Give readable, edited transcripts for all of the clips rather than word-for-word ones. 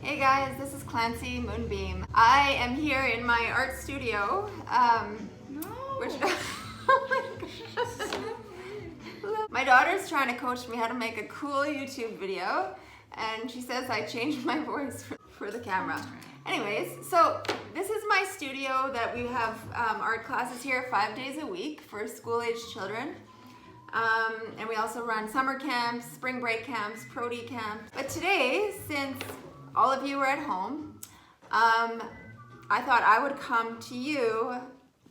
Hey guys, this is Clancy Moonbeam. I am here in my art studio, which my daughter's trying to coach me how to make a cool YouTube video, and she says I changed my voice for the camera. Anyways, so this is my studio that we have art classes here 5 days a week for school-aged children. And we also run summer camps, spring break camps, pro-D camps. But today, since all of you are at home, I thought I would come to you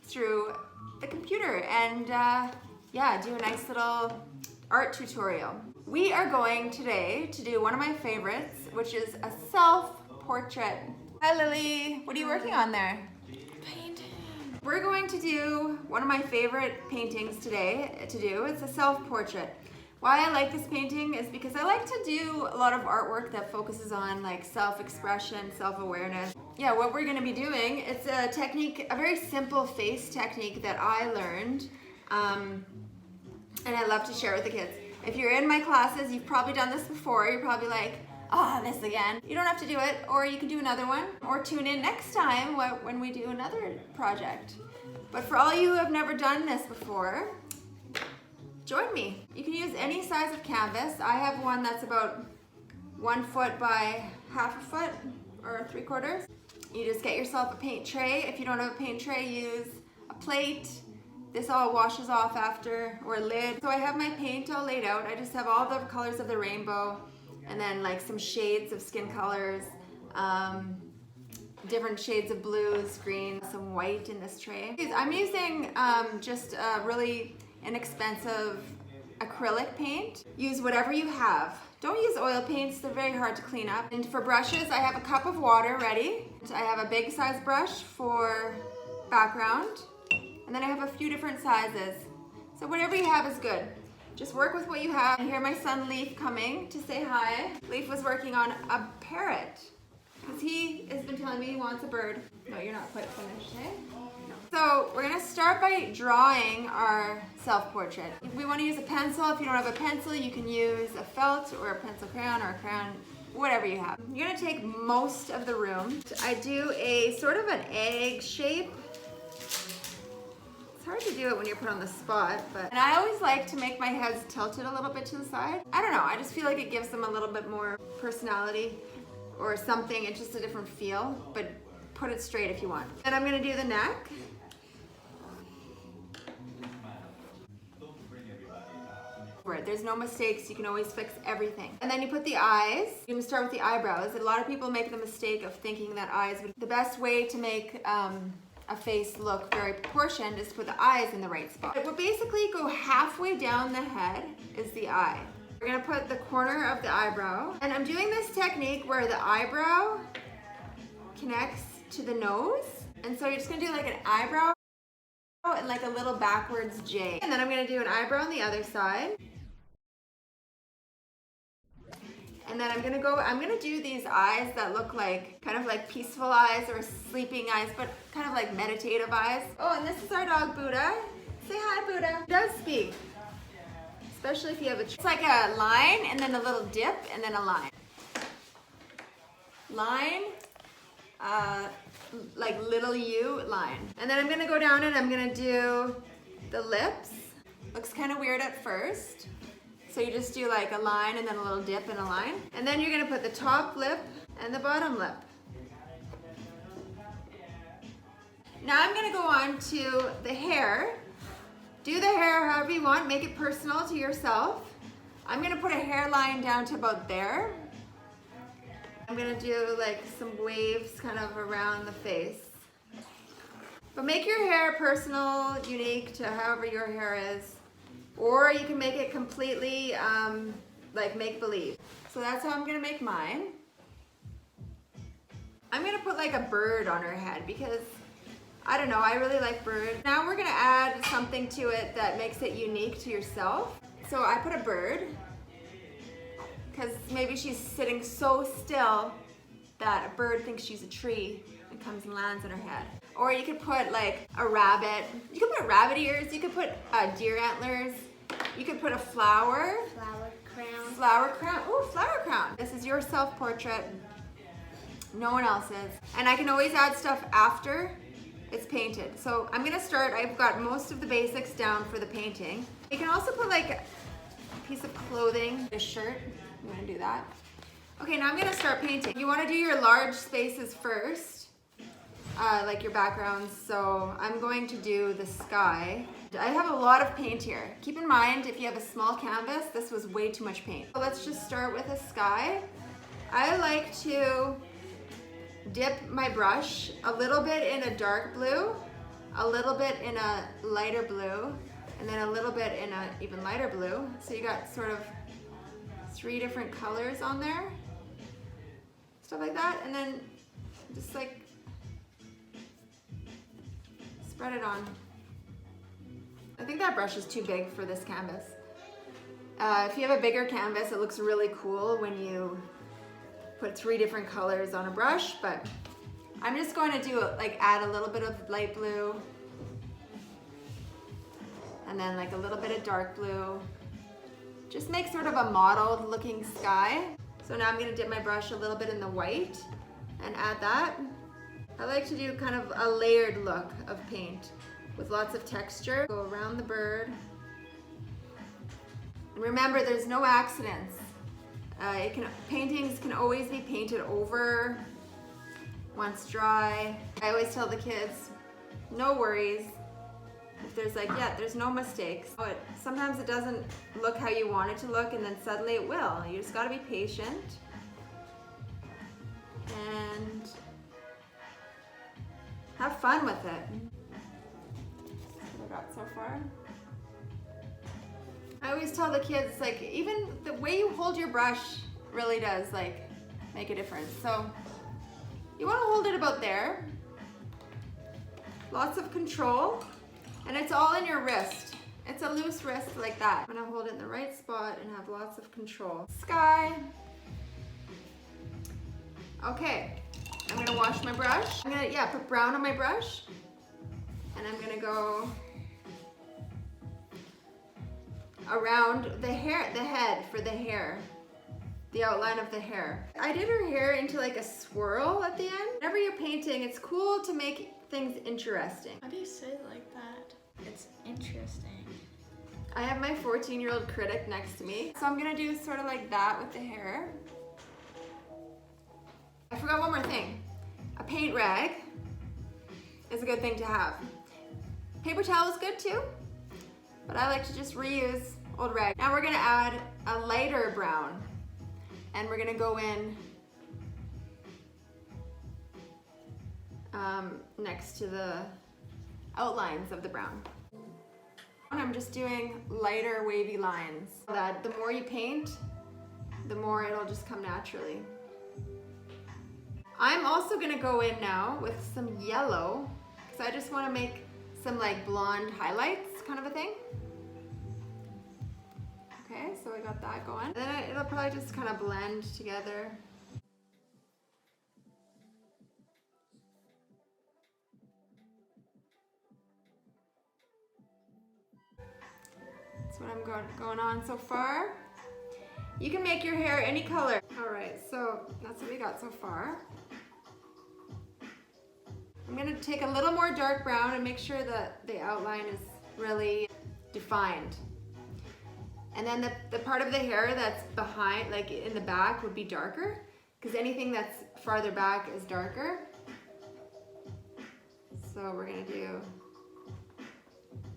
through the computer and do a nice little art tutorial. We are going today to do one of my favorites, which is a self-portrait. Hi Lily, what are you working on there? Painting. We're going to do one of my favorite paintings today to do. It's a self-portrait. Why I like this painting is because I like to do a lot of artwork that focuses on like self-expression, self-awareness. Yeah, what we're gonna be doing, it's a technique, a very simple face technique that I learned, and I love to share with the kids. If you're in my classes, you've probably done this before. You're probably like, oh, this again. You don't have to do it, or you can do another one, or tune in next time when we do another project. But for all you who have never done this before, join me. You can use any size of canvas. I have one that's about 1 foot by half a foot or 3/4. You just get yourself a paint tray. If you don't have a paint tray, use a plate. This all washes off after, or a lid. So I have my paint all laid out. I just have all the colors of the rainbow and then like some shades of skin colors, different shades of blues, greens, some white in this tray. I'm using just a really inexpensive acrylic paint. Use whatever you have. Don't use oil paints, they're very hard to clean up. And for brushes, I have a cup of water ready. I have a big size brush for background, and then I have a few different sizes. So whatever you have is good. Just work with what you have. I hear my son Leaf coming to say hi. Leaf was working on a parrot, because he has been telling me he wants a bird. No, you're not quite finished, eh? So we're gonna start by drawing our self-portrait. We wanna use a pencil. If you don't have a pencil, you can use a felt or a pencil crayon or a crayon, whatever you have. You're gonna take most of the room. I do a sort of an egg shape. It's hard to do it when you're put on the spot, and I always like to make my heads tilted a little bit to the side. I don't know, I just feel like it gives them a little bit more personality or something. It's just a different feel, but put it straight if you want. Then I'm gonna do the neck. There's no mistakes, you can always fix everything. And then you put the eyes. You're gonna start with the eyebrows. A lot of people make the mistake of thinking that eyes would, the best way to make a face look very proportioned is to put the eyes in the right spot. But basically go halfway down the head is the eye. We're gonna put the corner of the eyebrow. And I'm doing this technique where the eyebrow connects to the nose. And so you're just gonna do like an eyebrow and like a little backwards J. And then I'm gonna do an eyebrow on the other side. And then I'm gonna do these eyes that look like, kind of like peaceful eyes or sleeping eyes, but kind of like meditative eyes. Oh, and this is our dog, Buddha. Say hi, Buddha. He does speak, especially if you have a, it's like a line and then a little dip and then a line. Line, like little U, line. And then I'm gonna go down and I'm gonna do the lips. Looks kind of weird at first. So you just do like a line and then a little dip and a line. And then you're gonna put the top lip and the bottom lip. Now I'm gonna go on to the hair. Do the hair however you want, make it personal to yourself. I'm gonna put a hairline down to about there. I'm gonna do like some waves kind of around the face. But make your hair personal, unique to however your hair is. Or you can make it completely like make-believe. So that's how I'm gonna make mine. I'm gonna put like a bird on her head because, I don't know, I really like birds. Now we're gonna add something to it that makes it unique to yourself. So I put a bird, because maybe she's sitting so still that a bird thinks she's a tree and comes and lands on her head. Or you could put like a rabbit. You could put rabbit ears. You could put deer antlers. You could put a flower. Flower crown. Flower crown. Ooh, flower crown. This is your self-portrait. No one else is. And I can always add stuff after it's painted. So I'm gonna start, I've got most of the basics down for the painting. You can also put like a piece of clothing, a shirt. I'm gonna do that. Okay, now I'm gonna start painting. You wanna do your large spaces first, like your backgrounds. So I'm going to do the sky. I have a lot of paint here. Keep in mind, if you have a small canvas, this was way too much paint. So let's just start with a sky. I like to dip my brush a little bit in a dark blue, a little bit in a lighter blue, and then a little bit in an even lighter blue. So you got sort of 3 different colors on there. Stuff like that, and then just like spread it on. I think that brush is too big for this canvas. If you have a bigger canvas, it looks really cool when you put 3 different colors on a brush, but I'm just going to do it, like add a little bit of light blue, and then like a little bit of dark blue. Just make sort of a mottled looking sky. So now I'm gonna dip my brush a little bit in the white and add that. I like to do kind of a layered look of paint with lots of texture. Go around the bird. And remember, there's no accidents. Paintings can always be painted over once dry. I always tell the kids, no worries. If there's like, yeah, there's no mistakes. Sometimes it doesn't look how you want it to look, and then suddenly it will. You just gotta be patient. And have fun with it. That's what I got so far. I always tell the kids, like, even the way you hold your brush really does like make a difference. So you want to hold it about there. Lots of control, and it's all in your wrist. It's a loose wrist like that. I'm gonna hold it in the right spot and have lots of control. Sky. Okay, I'm gonna wash my brush. I'm gonna, put brown on my brush, and I'm gonna go around the hair, the head for the hair, the outline of the hair. I did her hair into like a swirl at the end. Whenever you're painting, it's cool to make things interesting. How do you say it like that? It's interesting. I have my 14-year-old critic next to me, so I'm gonna do sort of like that with the hair. I forgot one more thing. A paint rag is a good thing to have. Paper towel is good too, but I like to just reuse old rag. Now we're gonna add a lighter brown, and we're gonna go in next to the outlines of the brown. I'm just doing lighter wavy lines. That the more you paint, the more it'll just come naturally. I'm also gonna go in now with some yellow, because I just wanna make some like blonde highlights kind of a thing. Okay, so I got that going. And then it'll probably just kind of blend together. That's what I'm going on so far. You can make your hair any color. All right, so that's what we got so far. I'm gonna take a little more dark brown and make sure that the outline is really defined. And then the part of the hair that's behind, like in the back, would be darker, because anything that's farther back is darker. So we're gonna do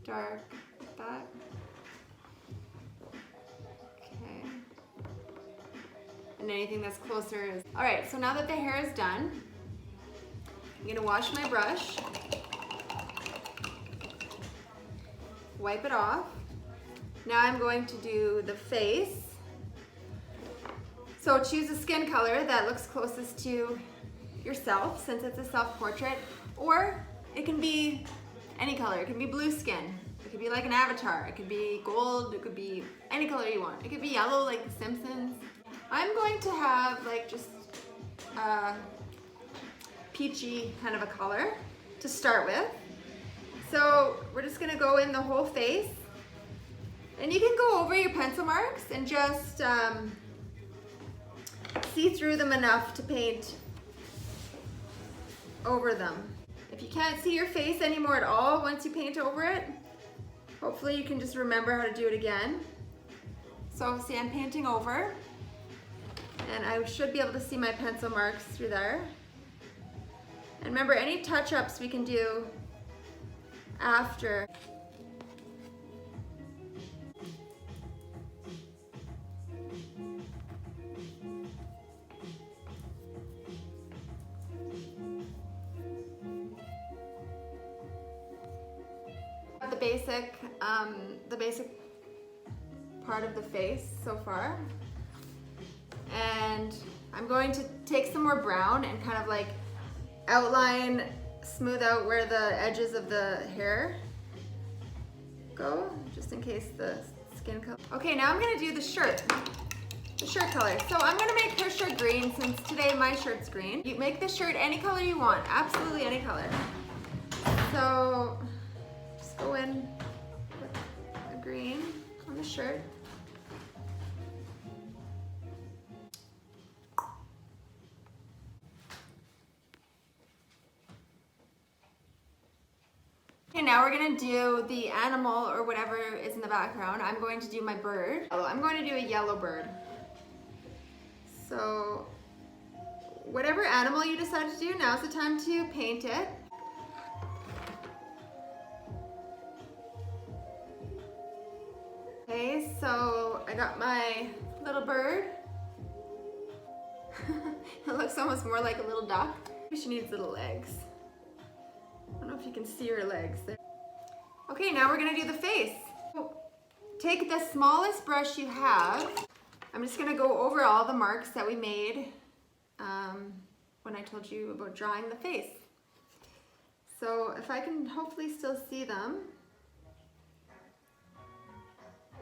dark like that. Okay. And anything that's closer is... All right, so now that the hair is done, I'm gonna wash my brush, wipe it off. Now I'm going to do the face. So choose a skin color that looks closest to yourself, since it's a self-portrait, or it can be any color. It can be blue skin. It could be like an avatar. It could be gold. It could be any color you want. It could be yellow like The Simpsons. I'm going to have like just peachy kind of a color to start with. So we're just gonna go in the whole face. And you can go over your pencil marks and just see through them enough to paint over them. If you can't see your face anymore at all once you paint over it, hopefully you can just remember how to do it again. So see, I'm painting over, and I should be able to see my pencil marks through there. And remember, any touch-ups we can do after. The basic part of the face so far. And I'm going to take some more brown and kind of like outline, smooth out where the edges of the hair go, just in case the skin color. Okay, now I'm gonna do the shirt color. So I'm gonna make her shirt green since today my shirt's green. You make the shirt any color you want, absolutely any color. So just go in with a green on the shirt. Okay, now we're gonna do the animal or whatever is in the background. I'm going to do my bird. I'm going to do a yellow bird. So whatever animal you decide to do, now's the time to paint it. Okay, so I got my little bird. It looks almost more like a little duck. She needs little legs. I don't know if you can see her legs there. Okay, now we're gonna do the face. Take the smallest brush you have. I'm just gonna go over all the marks that we made when I told you about drawing the face. So if I can hopefully still see them.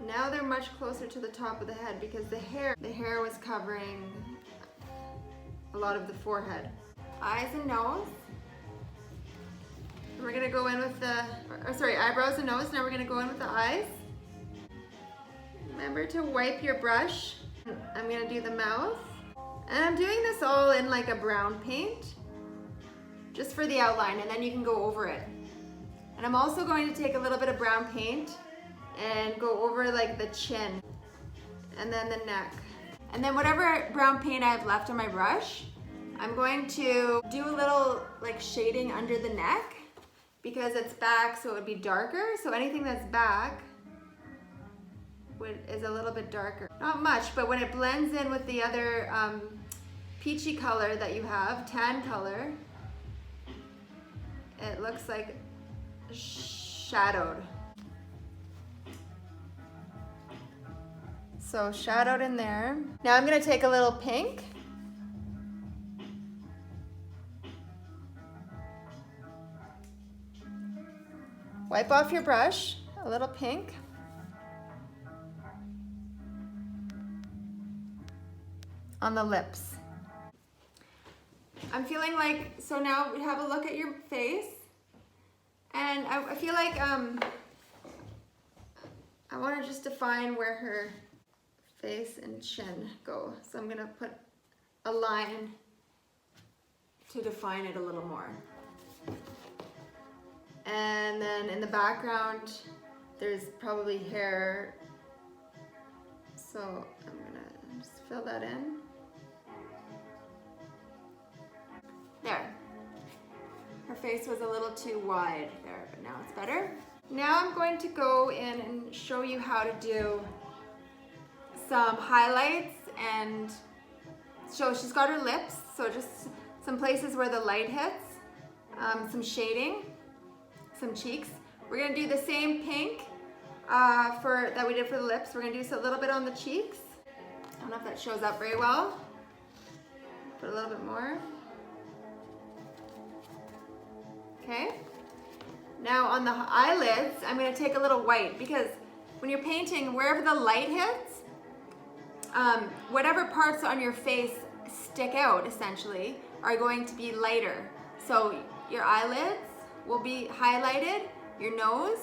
Now they're much closer to the top of the head because the hair was covering a lot of the forehead. Eyes and nose. We're gonna go in with eyebrows and nose. Now we're gonna go in with the eyes. Remember to wipe your brush. I'm gonna do the mouth. And I'm doing this all in like a brown paint, just for the outline, and then you can go over it. And I'm also going to take a little bit of brown paint and go over like the chin and then the neck. And then whatever brown paint I have left on my brush, I'm going to do a little like shading under the neck because it's back, so it would be darker. So anything that's back is a little bit darker. Not much, but when it blends in with the other peachy color that you have, tan color, it looks like shadowed. So shadowed in there. Now I'm gonna take a little pink. Wipe off your brush, a little pink. On the lips. I'm feeling like, so now we have a look at your face. And I feel like I want to just define where her face and chin go. So I'm gonna put a line to define it a little more. And then in the background, there's probably hair. So I'm gonna just fill that in. There. Her face was a little too wide there, but now it's better. Now I'm going to go in and show you how to do some highlights, and so she's got her lips, so just some places where the light hits, some shading, some cheeks. We're gonna do the same pink that we did for the lips. We're gonna do a little bit on the cheeks. I don't know if that shows up very well. Put a little bit more. Okay. Now on the eyelids, I'm gonna take a little white because when you're painting, wherever the light hits, whatever parts on your face stick out essentially are going to be lighter. So your eyelids will be highlighted, your nose,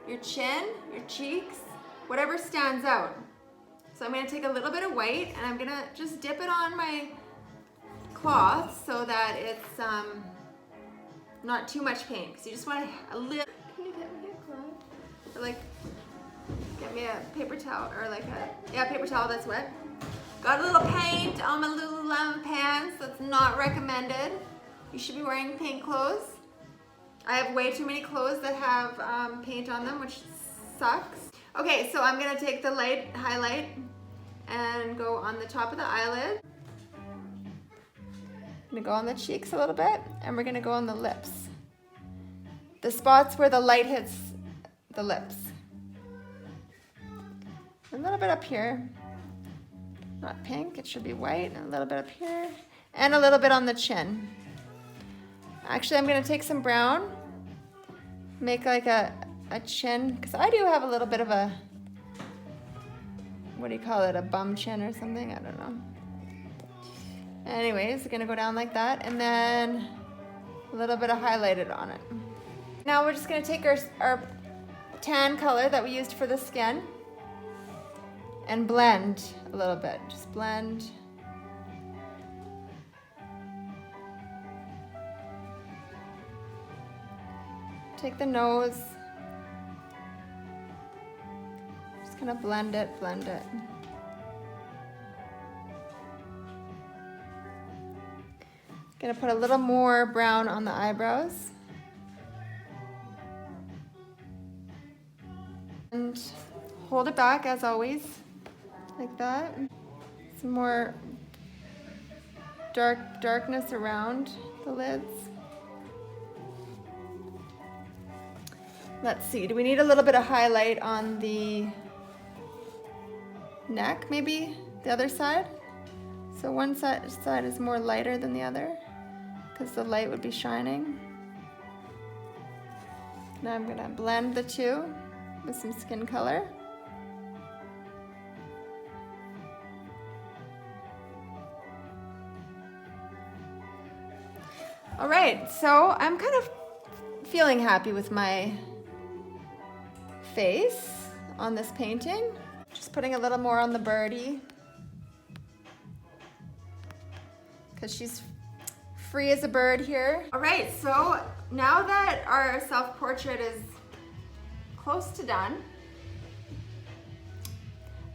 your chin, your cheeks, whatever stands out. So I'm gonna take a little bit of white and I'm gonna just dip it on my cloth so that it's not too much paint, because you just want a little. Can you get me a glove? Or like, get me a paper towel, or like a paper towel that's wet. Got a little paint on my Lululemon pants. That's not recommended. You should be wearing paint clothes. I have way too many clothes that have paint on them, which sucks. Okay, so I'm gonna take the light highlight and go on the top of the eyelid. I'm gonna go on the cheeks a little bit, and we're gonna go on the lips. The spots where the light hits the lips. A little bit up here. Not pink, it should be white. And a little bit up here. And a little bit on the chin. Actually, I'm gonna take some brown. Make like a chin, because I do have a little bit of a, what do you call it, a bum chin or something? I don't know. Anyways, we're gonna go down like that, and then a little bit of highlighted on it. Now we're just gonna take our tan color that we used for the skin and blend a little bit. Just blend. Take the nose. Just kind of blend it, blend it. Gonna put a little more brown on the eyebrows. And hold it back as always, like that. Some more darkness around the lids. Let's see, do we need a little bit of highlight on the neck, maybe the other side? So one side is more lighter than the other because the light would be shining. Now I'm gonna blend the two with some skin color. All right, so I'm kind of feeling happy with my face on this painting. Just putting a little more on the birdie because she's free as a bird here. All right, so now that our self-portrait is close to done,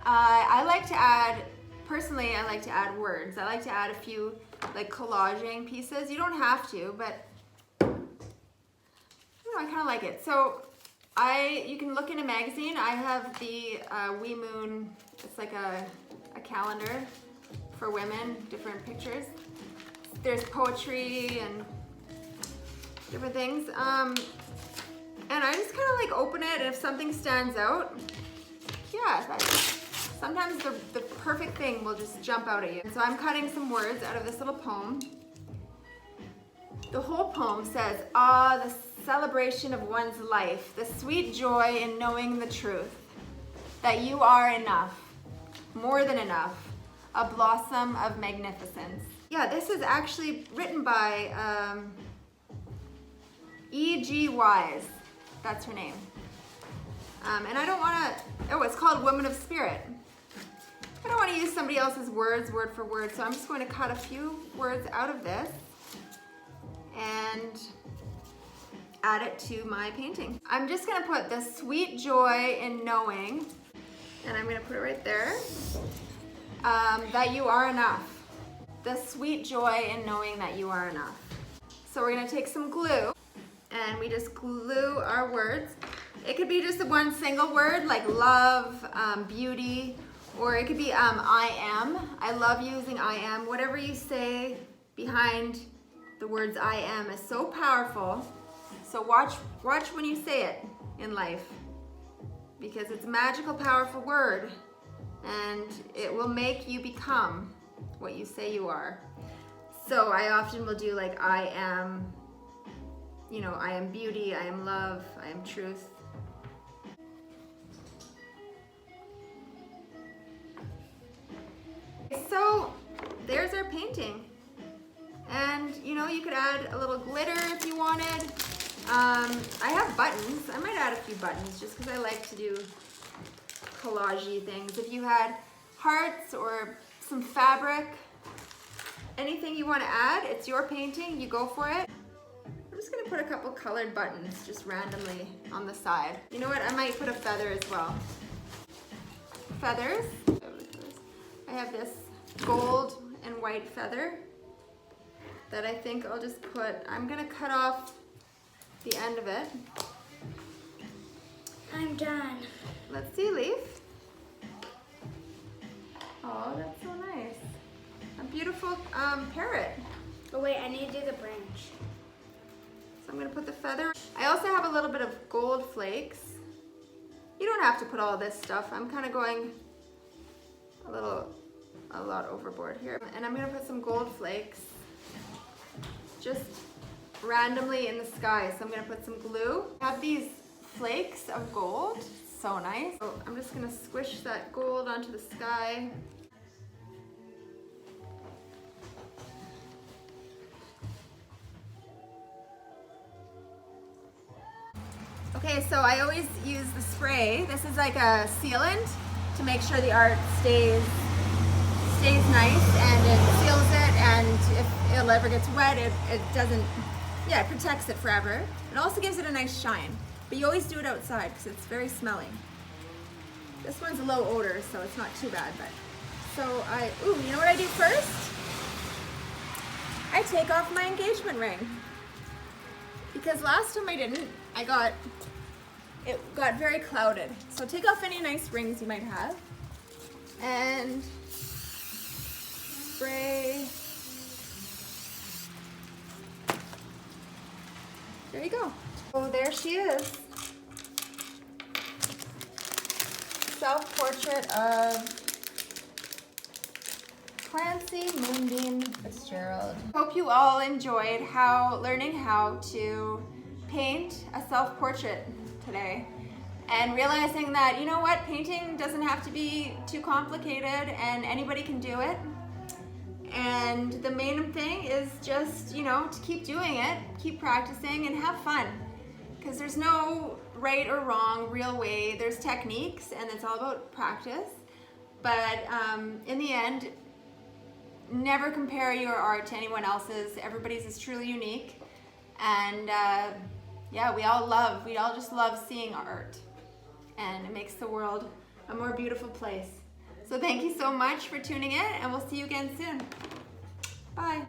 I like to add, personally, I like to add words. I like to add a few like collaging pieces. You don't have to, but I kind of like it. So you can look in a magazine. I have the Wee Moon. It's like a calendar for women, different pictures. There's poetry and different things. And I just kind of like open it, and if something stands out, yeah, sometimes the perfect thing will just jump out at you. So I'm cutting some words out of this little poem. The whole poem says, the celebration of one's life, the sweet joy in knowing the truth, that you are enough, more than enough, a blossom of magnificence. Yeah, this is actually written by E.G. Wise. That's her name. And I don't want to, it's called Woman of Spirit. I don't want to use somebody else's words word for word, so I'm just going to cut a few words out of this and add it to my painting. I'm just gonna put the sweet joy in knowing, and I'm gonna put it right there, that you are enough. The sweet joy in knowing that you are enough. So we're gonna take some glue, and we just glue our words. It could be just one single word like love, beauty, or it could be I am. I love using I am. Whatever you say behind the words I am is so powerful. So watch when you say it in life, because it's a magical, powerful word, and it will make you become what you say you are. So I often will do like I am, I am beauty, I am love, I am truth. So there's our painting. And you could add a little glitter if you wanted. I have buttons. I might add a few buttons just because I like to do collage-y things. If you had hearts or some fabric, anything you want to add, it's your painting, you go for it. I'm just gonna put a couple colored buttons just randomly on the side. You know what, I might put a feather as well. Feathers. I have this gold and white feather that I think I'll just put, I'm gonna cut off the end of it. I'm done. Let's see, Leaf. Oh, that's so nice. A beautiful parrot. Oh wait, I need to do the branch. So I'm gonna put the feather. I also have a little bit of gold flakes. You don't have to put all this stuff. I'm kind of going a lot overboard here. And I'm gonna put some gold flakes just randomly in the sky. So I'm gonna put some glue. I have these flakes of gold, so nice. So I'm just gonna squish that gold onto the sky. Okay, so I always use the spray. This is like a sealant to make sure the art stays nice, and it seals it, and if it ever gets wet, it doesn't, yeah, it protects it forever. It also gives it a nice shine, but you always do it outside because it's very smelly. This one's a low odor, so it's not too bad, but. So you know what I do first? I take off my engagement ring. Because last time I didn't, it got very clouded. So take off any nice rings you might have. And spray. There you go. Oh, there she is. Self-portrait of Clancy Moonbeam Fitzgerald. Hope you all enjoyed learning how to paint a self-portrait today, and realizing that, you know what, painting doesn't have to be too complicated and anybody can do it. And the main thing is just, you know, to keep doing it, keep practicing, and have fun. Because there's no right or wrong real way. There's techniques, and it's all about practice. But in the end, never compare your art to anyone else's. Everybody's is truly unique. And yeah, we all just love seeing art. And it makes the world a more beautiful place. So thank you so much for tuning in, and we'll see you again soon. Bye.